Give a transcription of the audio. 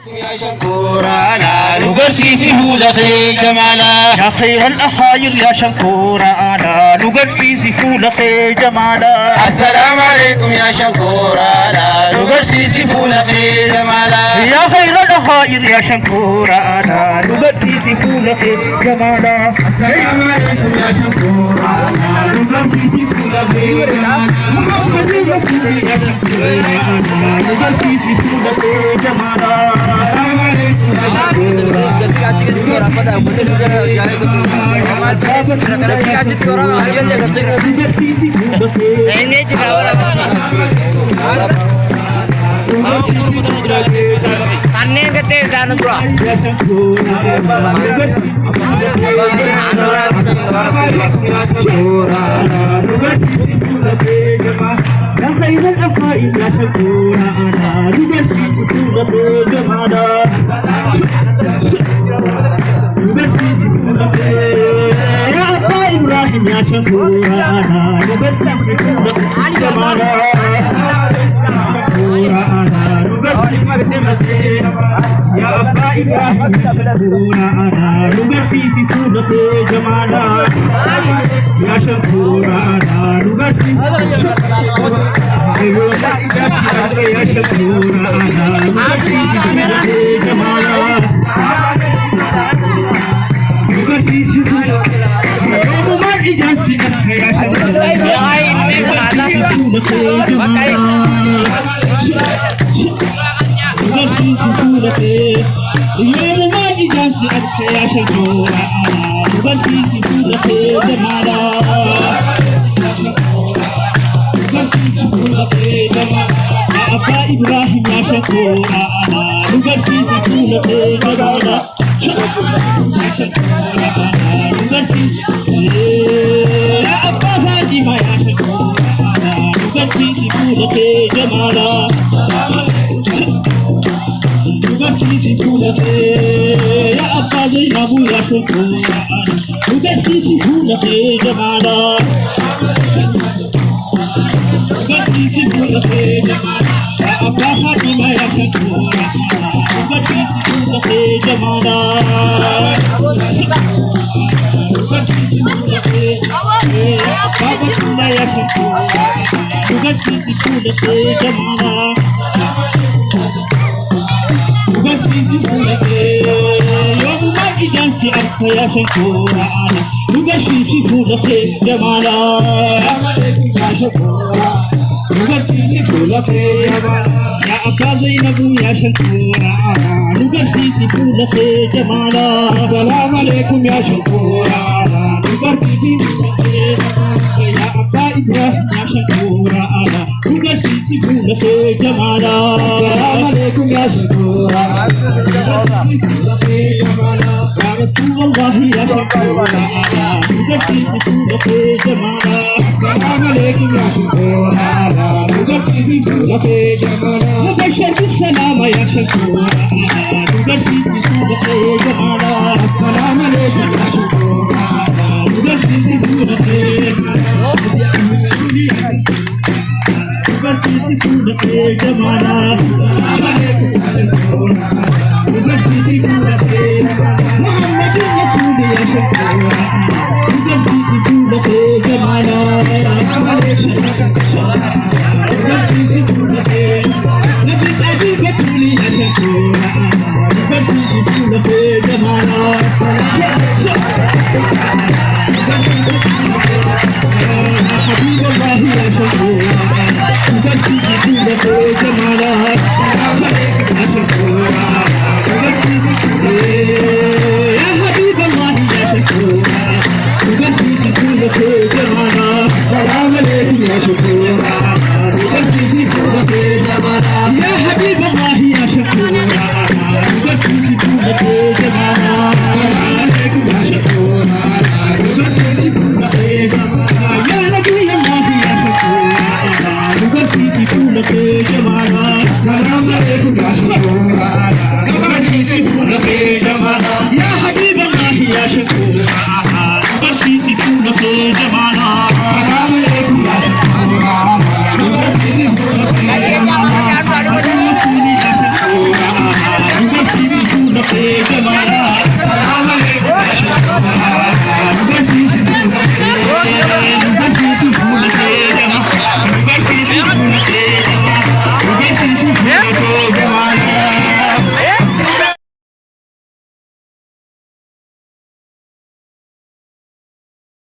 يا شكورا نقرسيسي فولخي جمالا يا خير الأخاير يا شكورا نقرسيسي فولخي جمالا السلام عليكم يا شكورا نقرسيسي فولخي جمالا يا خير الأخاير يا شكورا نقرسيسي فولخي جمالا السلام عليكم يا شكورا نقرسيسي فولخي جمالا محمد رسول يا شكورا نقرسيسي فولخي جمالا خير الأفائل يا شكورا أنا نقرسي فولخي جمالا نقرسي فولخي يا أبا إبراهيم يا شكورا أنا نقرسي فولخي جمالا شكورا أنا نقرسي فولخي يا أبا إبراهيم شكورا أنا نقرسي فولخي جمالا يا شكورا أنا نقرسي يا شكورا أنا نقرسي فولخي جمالا نقرسي فولخي إجازي يا شكورا نقرسي فولخي يا ماما إجازي يا شكورا نقرسي فولخي جمالا يا أبا إبراهيم يا شكورا أنا نقرسي فولخي جمالا يا شكورا أنا نقرسي يا أبا فاطمة يا شكورا أنا نقرسي فولخي جمالا نقرسي فولخي يا أبا زينب يا شكورا أنا نقرسي فولخي جمالا نقرسي فولخي جمالا يا أبا فاطمة يا شكورا نقرسي فولخي جمالا نقرسي فولخي بابا كنا يا شكورا نقرسي فولخي جمالا نقرسي فولخي يوم ما إجازي أنت يا شكورا نقرسي فولخي جمالا يا شكورا نقرسي فولخي يا أبا زينب يا شكورا نقرسي فولخي جمالا السلام عليكم يا شكورا نقرسي فولخي يا أبا إبراهيم يا شكورا نقرسي فولخي جمالا السلام عليكم يا شكورا نقرسي فولخي جمالا يا رسول الله يا شكورا نقرسي فولخي جمالا السلام عليكم يا شكورا نقرسي فولخي جمالا نبشر بالسلامة يا شكورا نقرسي فولخي جمالا السلام عليكم يا شكورا نقرسي فولخي نقرسي فولخي جمالا السلام عليكم يا شكورا نقرسي فولخي محمد رسول يا شكورا نقرسي فولخي جمالا السلام عليكم يا شكورا نقرسي فولخي نبي أبي بتولي يا شكورا نقرسي فولخي جمالا حبيب الله يا شكورا نقرسي فولخي جمالا السلام عليكم يا شكورا نقرسي يا حبيب الله يا شكورا نقرسي فولخي جمالا السلام عليكم يا شكورا نقرسي فولخي جمالا يا حبيب الله يا شكورا